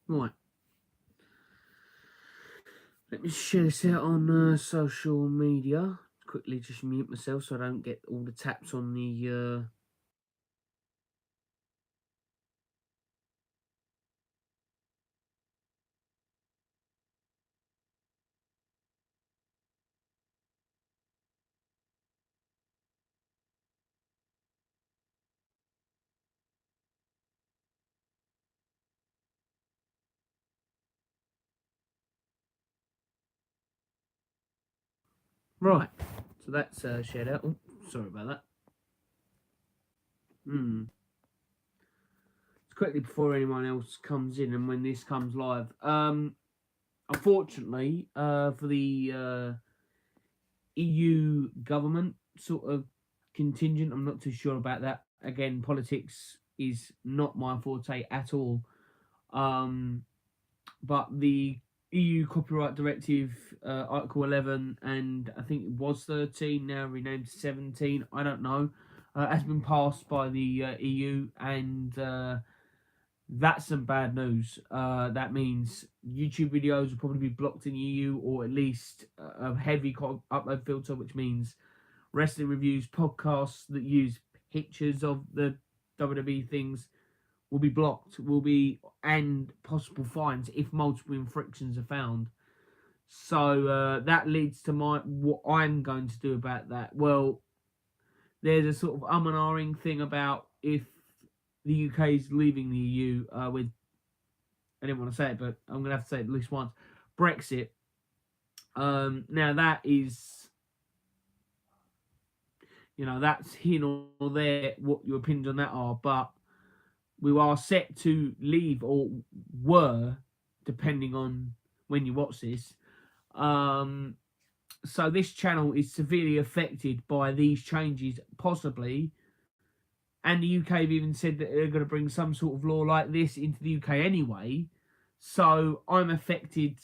Right. Let me share this out on social media. Quickly just mute myself so I don't get all the taps on the... Right. So that's shared out. Oh, sorry about that. Quickly before anyone else comes in and when this comes live. Unfortunately, for the EU government sort of contingent, I'm not too sure about that. Again, politics is not my forte at all. But the EU Copyright Directive, Article 11, and I think it was 13, now renamed to 17, I don't know, has been passed by the EU, and that's some bad news. That means YouTube videos will probably be blocked in the EU, or at least a heavy upload filter, which means wrestling reviews, podcasts that use pictures of the WWE things will be blocked, and possible fines if multiple infractions are found. So that leads to what I'm going to do about that. Well, there's a sort of and ahhing thing about if the UK is leaving the EU with, I didn't want to say it, but I'm going to have to say it at least once, Brexit. Now that is, that's here or there what your opinions on that are, but we are set to leave, or were, depending on when you watch this. So this channel is severely affected by these changes, possibly. And the UK have even said that they're going to bring some sort of law like this into the UK anyway. So I'm affected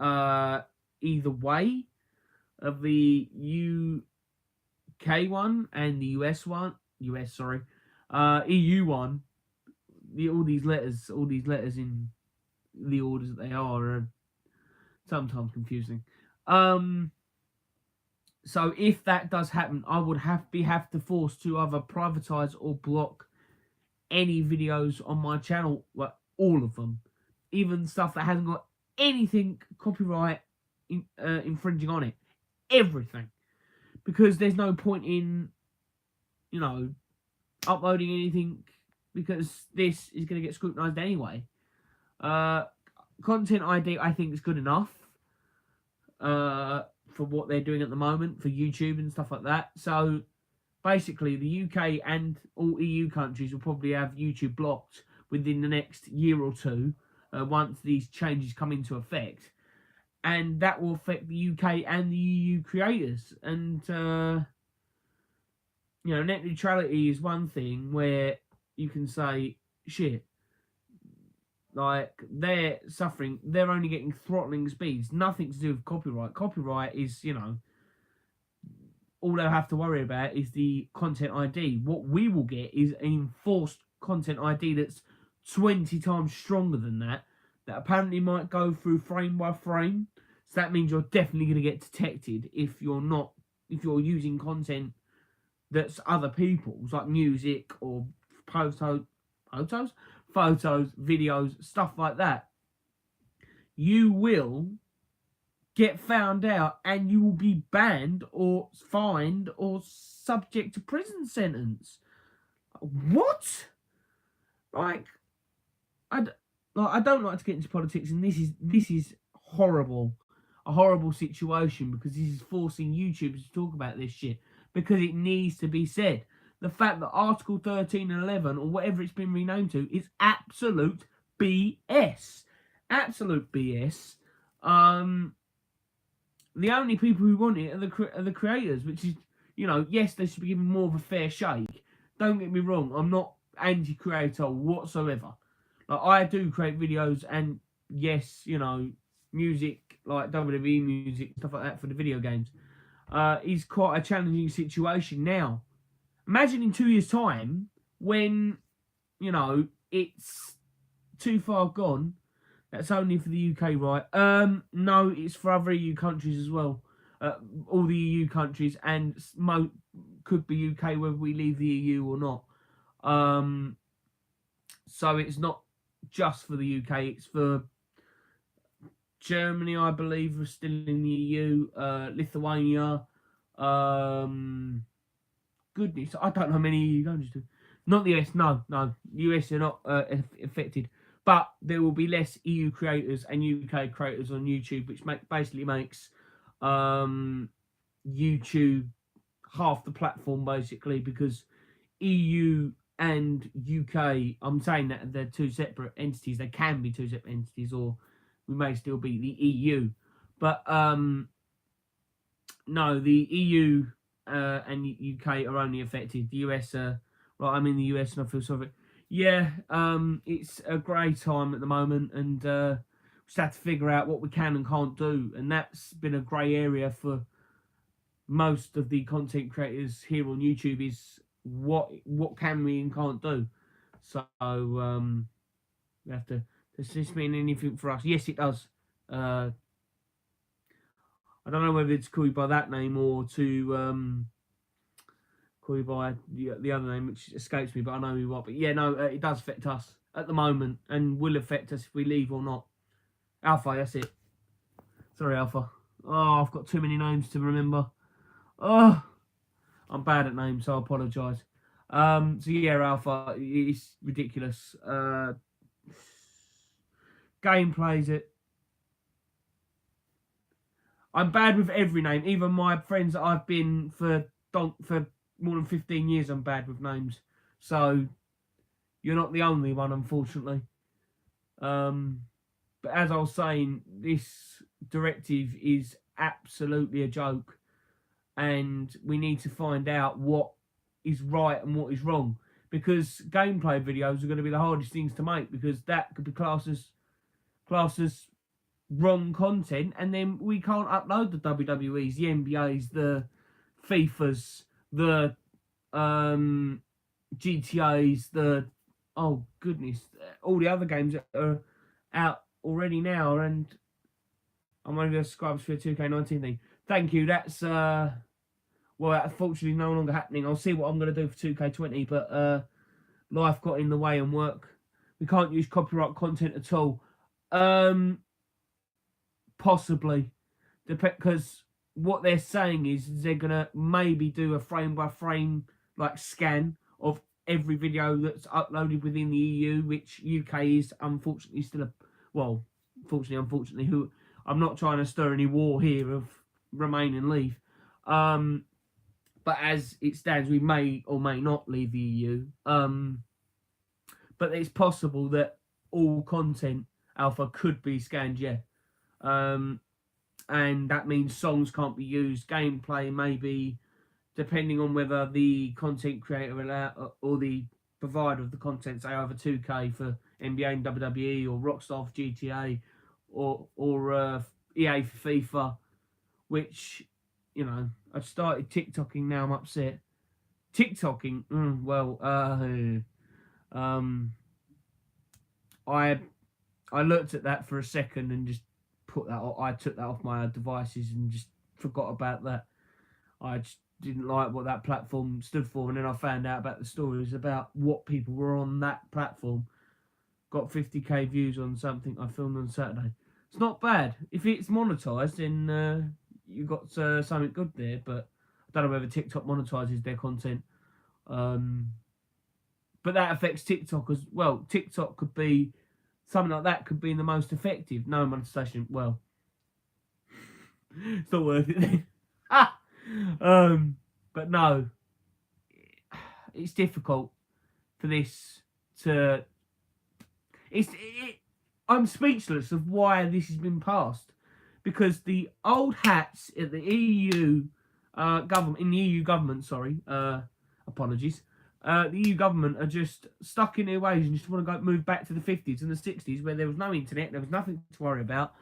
either way of the UK one and the US one. EU one. All these letters in the orders that they are sometimes confusing. So if that does happen, I would have to force to either privatise or block any videos on my channel, well, all of them, even stuff that hasn't got anything copyright infringing on it, everything, because there's no point in uploading anything, because this is going to get scrutinised anyway. Content ID, I think, is good enough for what they're doing at the moment for YouTube and stuff like that. So basically, the UK and all EU countries will probably have YouTube blocked within the next year or two once these changes come into effect. And that will affect the UK and the EU creators. And, net neutrality is one thing where you can say, shit, like, they're suffering, they're only getting throttling speeds, nothing to do with copyright. Copyright is, all they'll have to worry about is the content ID. What we will get is an enforced content ID that's 20 times stronger than that apparently might go through frame by frame. So that means you're definitely going to get detected if you're using content that's other people's, like music or photos, videos, stuff like that. You will get found out and you will be banned or fined or subject to prison sentence. What? Like, I don't like to get into politics, and this is horrible. A horrible situation, because this is forcing YouTubers to talk about this shit, because it needs to be said. The fact that Article 13 and 11, or whatever it's been renamed to, is absolute BS. Absolute BS. The only people who want it are the creators, which is, yes, they should be given more of a fair shake. Don't get me wrong, I'm not anti-creator whatsoever. Like, I do create videos, and yes, music, like WWE music, stuff like that for the video games, is quite a challenging situation now. Imagine in 2 years' time when, it's too far gone. That's only for the UK, right? No, it's for other EU countries as well. All the EU countries, and could be UK whether we leave the EU or not. So it's not just for the UK. It's for Germany, I believe, are still in the EU. Lithuania. Goodness, I don't know how many EU countries do. Not the US. No. US are not affected. But there will be less EU creators and UK creators on YouTube, which basically makes YouTube half the platform, basically, because EU and UK, I'm saying that they're two separate entities. They can be two separate entities, or we may still be the EU. But no, the EU and UK are only affected. The US right, I'm in the US and I feel sorry. Yeah, it's a grey time at the moment, and we just have to figure out what we can and can't do, and that's been a grey area for most of the content creators here on YouTube. Is what can we and can't do. So we have to. Does this mean anything for us? Yes, it does. I don't know whether it's call you by that name or to call you by the other name, which escapes me, but I know you what. But yeah, no, it does affect us at the moment, and will affect us if we leave or not. Alpha, that's it. Sorry, Alpha. Oh, I've got too many names to remember. Oh, I'm bad at names, so I apologise. So yeah, Alpha, it's ridiculous. Gameplay's it. I'm bad with every name. Even my friends that I've been for more than 15 years, I'm bad with names. So you're not the only one, unfortunately. But as I was saying, this directive is absolutely a joke, and we need to find out what is right and what is wrong, because gameplay videos are going to be the hardest things to make, because that could be classed as wrong content, and then we can't upload the WWEs, the NBAs, the FIFAs, the GTAs, the oh goodness, all the other games that are out already now, and I'm only going to subscribe for a 2K19 thing. Thank you. That's well, unfortunately no longer happening. I'll see what I'm going to do for 2K20, but life got in the way and work. We can't use copyright content at all. Possibly, because what they're saying is they're gonna maybe do a frame by frame like scan of every video that's uploaded within the EU, which UK is unfortunately still unfortunately, who I'm not trying to stir any war here of remain and leave. But as it stands, we may or may not leave the EU. But it's possible that all content, Alpha, could be scanned, yeah. And that means songs can't be used. Gameplay maybe, depending on whether the content creator or the provider of the content, say either 2K for NBA and WWE, or Rockstar for GTA, or EA for FIFA, which, you know, I've started TikToking now. I'm upset. TikToking, I looked at that for a second and just I took that off my devices and just forgot about that. I just didn't like what that platform stood for, and then I found out about the stories about what people were on that platform. Got 50k views on something I filmed on Saturday. It's not bad. If it's monetized, then you got something good there. But I don't know whether TikTok monetizes their content. But that affects TikTok as well. TikTok could be something like that, could be the most effective. No monetization. Well, it's not worth it then. But no, it's difficult for this to. I'm speechless of why this has been passed, because the old hats at the EU government, apologies. The EU government are just stuck in their ways and just want to move back to the 50s and the 60s, where there was no internet, there was nothing to worry about.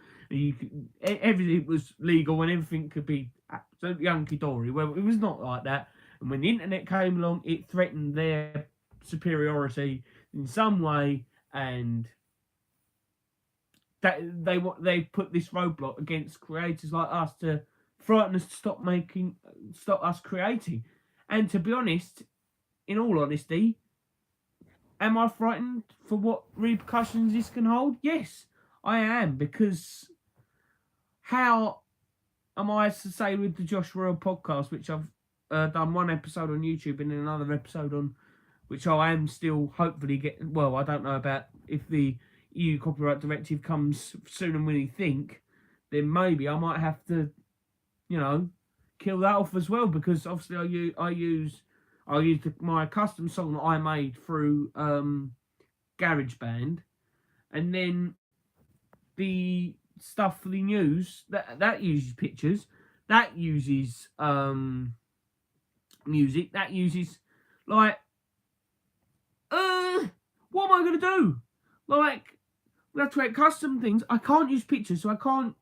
Everything was legal and everything could be absolutely hunky-dory. Well, it was not like that. And when the internet came along, it threatened their superiority in some way, and that they put this roadblock against creators like us to frighten us to stop us creating. And to be honest, in all honesty, am I frightened for what repercussions this can hold? Yes, I am, because how am I to say with the Josh Royal podcast, which I've done one episode on YouTube and then another episode on, which I am still hopefully getting. Well, I don't know about if the EU copyright directive comes sooner than we think, then maybe I might have to, kill that off as well, because obviously I use my custom song that I made through GarageBand, and then the stuff for the news that uses pictures, that uses music, that uses like what am I gonna do? Like, we have to create custom things. I can't use pictures, so I can't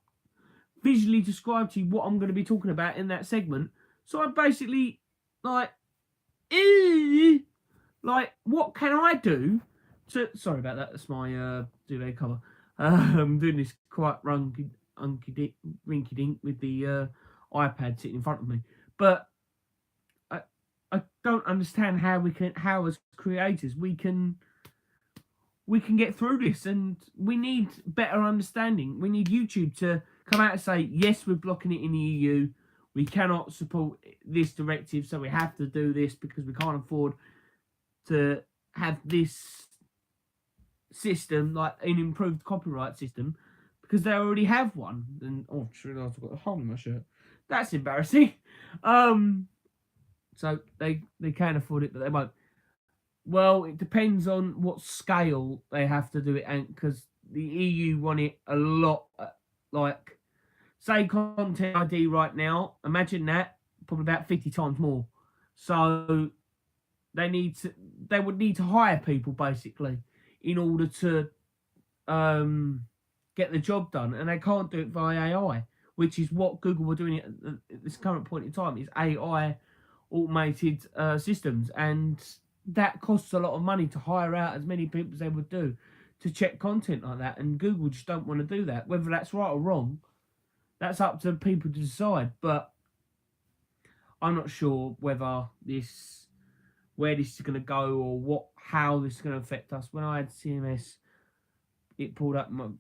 visually describe to you what I'm going to be talking about in that segment. So I basically like what can I do to? Sorry about that. That's my duvet cover. I'm doing this quite rinky dink with the iPad sitting in front of me, but I don't understand how as creators we can get through this, and we need better understanding. We need YouTube to come out and say, yes, we're blocking it in the EU. We cannot support this directive, so we have to do this because we can't afford to have this system, like an improved copyright system, because they already have one. And I just realised I've got a hole in my shirt. That's embarrassing. So they can afford it, but they won't. Well, it depends on what scale they have to do it, and because the EU want it a lot, like, say Content ID right now, imagine that, probably about 50 times more. So they would need to hire people basically in order to get the job done, and they can't do it via AI, which is what Google were doing at this current point in time, is AI automated systems, and that costs a lot of money to hire out as many people as they would do to check content like that, and Google just don't want to do that. Whether that's right or wrong, that's up to people to decide, but I'm not sure where this is going to go, or how this is going to affect us. When I had CMS, it pulled up my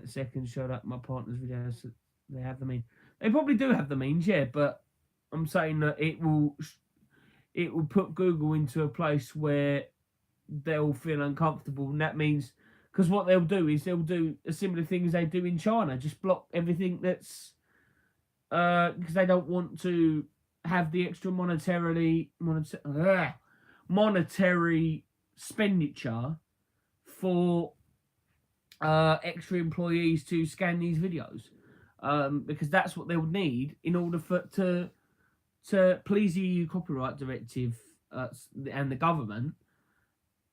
second, showed up my partner's videos. So they have the means. They probably do have the means, yeah, but I'm saying that it will put Google into a place where they'll feel uncomfortable, and that means, because what they'll do is they'll do a similar thing as they do in China, just block everything that's because they don't want to have the extra monetary expenditure for extra employees to scan these videos, because that's what they'll need in order to please the EU copyright directive and the government,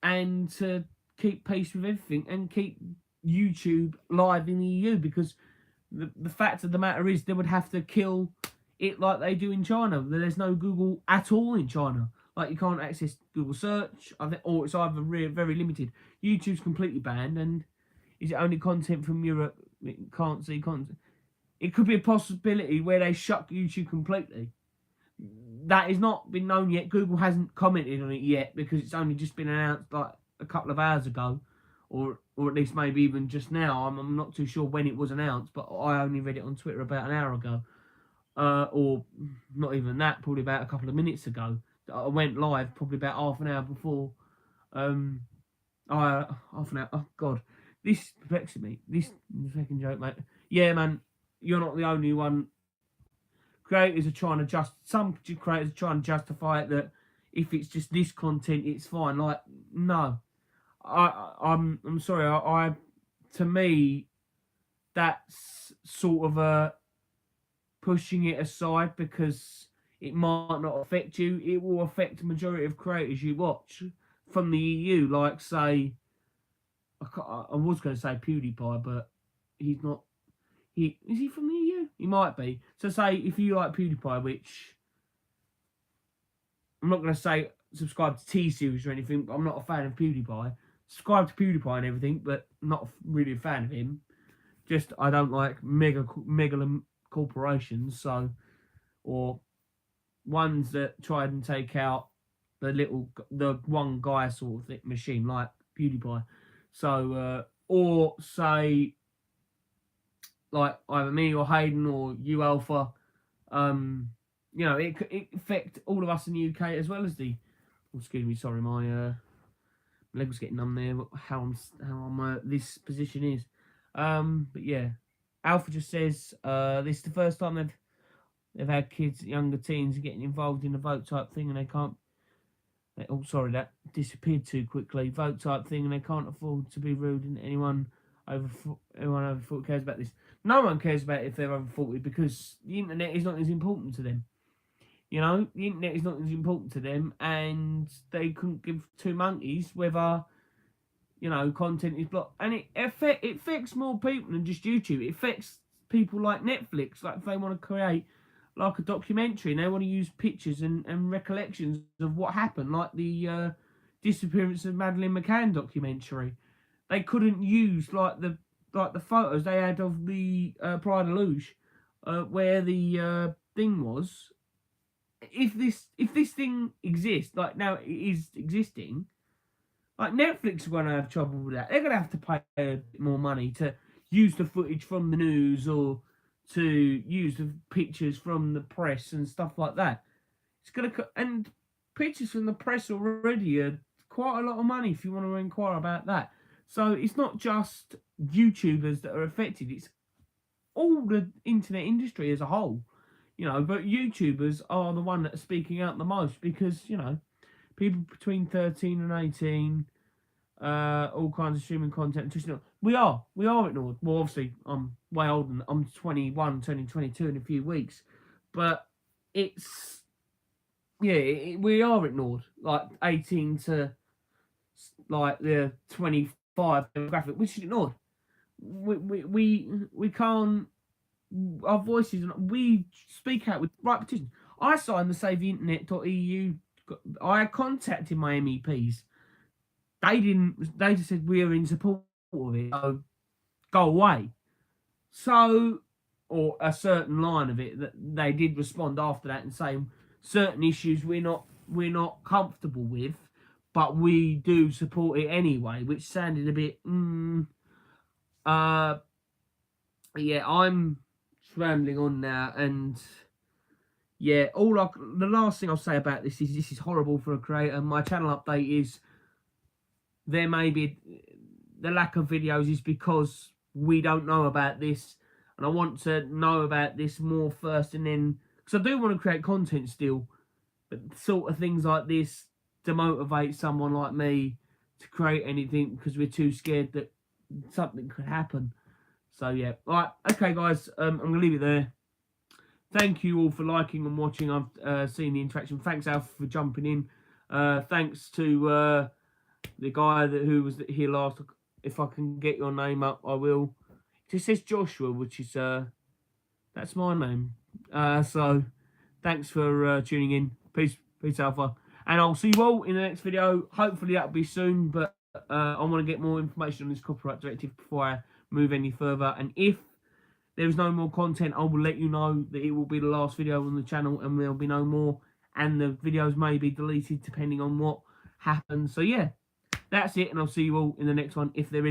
and to keep pace with everything and keep YouTube live in the EU, because the fact of the matter is they would have to kill it like they do in China. There's no Google at all in China. Like, you can't access Google search, or it's either very limited. YouTube's completely banned, and is it only content from Europe? It can't see content. It could be a possibility where they shut YouTube completely. That has not been known yet. Google hasn't commented on it yet, because it's only just been announced like a couple of hours ago, or at least maybe even just now. I'm not too sure when it was announced, but I only read it on Twitter about an hour ago, or not even that, probably about a couple of minutes ago. I went live probably about half an hour before. Half an hour. Oh God, this perplexes me. This fucking joke, mate. Yeah, man, you're not the only one. Creators are trying to some creators are trying to justify it that if it's just this content, it's fine. Like, no, I'm sorry. To me, that's sort of a pushing it aside, because it might not affect you. It will affect the majority of creators you watch from the EU. Like, say, I was going to say PewDiePie, but he's not. Is he from the EU? He might be. So say if you like PewDiePie, which I'm not going to say subscribe to T-Series or anything, but I'm not a fan of PewDiePie. Subscribe to PewDiePie and everything, but not really a fan of him. Just I don't like mega corporations, so, or ones that try and take out the one guy sort of machine like PewDiePie. So or say like either me or Hayden or you Alpha, you know, it affect all of us in the UK as well as the. Oh, excuse me, sorry, my leg was getting numb there. How I'm this position is, but yeah, Alpha just says this is the first time they've had kids, younger teens, getting involved in the vote type thing, and they can't. Oh, sorry, that disappeared too quickly. Vote type thing, and they can't afford to be rude, and anyone over 40 cares about this. No one cares about it if they're over 40 because the internet is not as important to them. You know, the internet is not as important to them, and they couldn't give two monkeys whether, you know, content is blocked. And it affects more people than just YouTube. It affects people like Netflix. Like if they want to create like a documentary and they want to use pictures and recollections of what happened, like the disappearance of Madeleine McCann documentary. They couldn't use like the photos they had of the Pride of Luge, where the thing was. If this thing exists, like now it is existing, like Netflix are going to have trouble with that. They're going to have to pay a bit more money to use the footage from the news or to use the pictures from the press and stuff like that. It's going to, and pictures from the press already are quite a lot of money if you want to inquire about that. So it's not just YouTubers that are affected, it's all the internet industry as a whole, you know, but YouTubers are the one that are speaking out the most because, you know, people between 13 and 18, all kinds of streaming content. We are ignored. Well, obviously, I'm way older than I'm 21, turning 22 in a few weeks, but it's we are ignored. Like 18 to like the 25 demographic, which is ignored. We can't. Our voices, we speak out with right petitions. I signed the SaveTheInternet.eu. I contacted my MEPs. They didn't. They just said we are in support of it. So go away. So, or a certain line of it that they did respond after that and say certain issues we're not comfortable with, but we do support it anyway, which sounded a bit. Yeah, I'm rambling on now, and yeah, the last thing I'll say about this is horrible for a creator. My channel update is there may be the lack of videos is because we don't know about this, and I want to know about this more first, and then because I do want to create content still, but sort of things like this demotivate someone like me to create anything because we're too scared that something could happen. So yeah, alright, okay guys, I'm going to leave it there. Thank you all for liking and watching. I've seen the interaction. Thanks Alf for jumping in. Thanks to the guy who was here last. If I can get your name up, I will. It just says Joshua, which is, that's my name. So thanks for tuning in. Peace Alpha. And I'll see you all in the next video. Hopefully that'll be soon, but I want to get more information on this copyright directive before I move any further. And if there is no more content, I will let you know that it will be the last video on the channel and there'll be no more. And the videos may be deleted depending on what happens. So yeah, that's it. And I'll see you all in the next one if there is.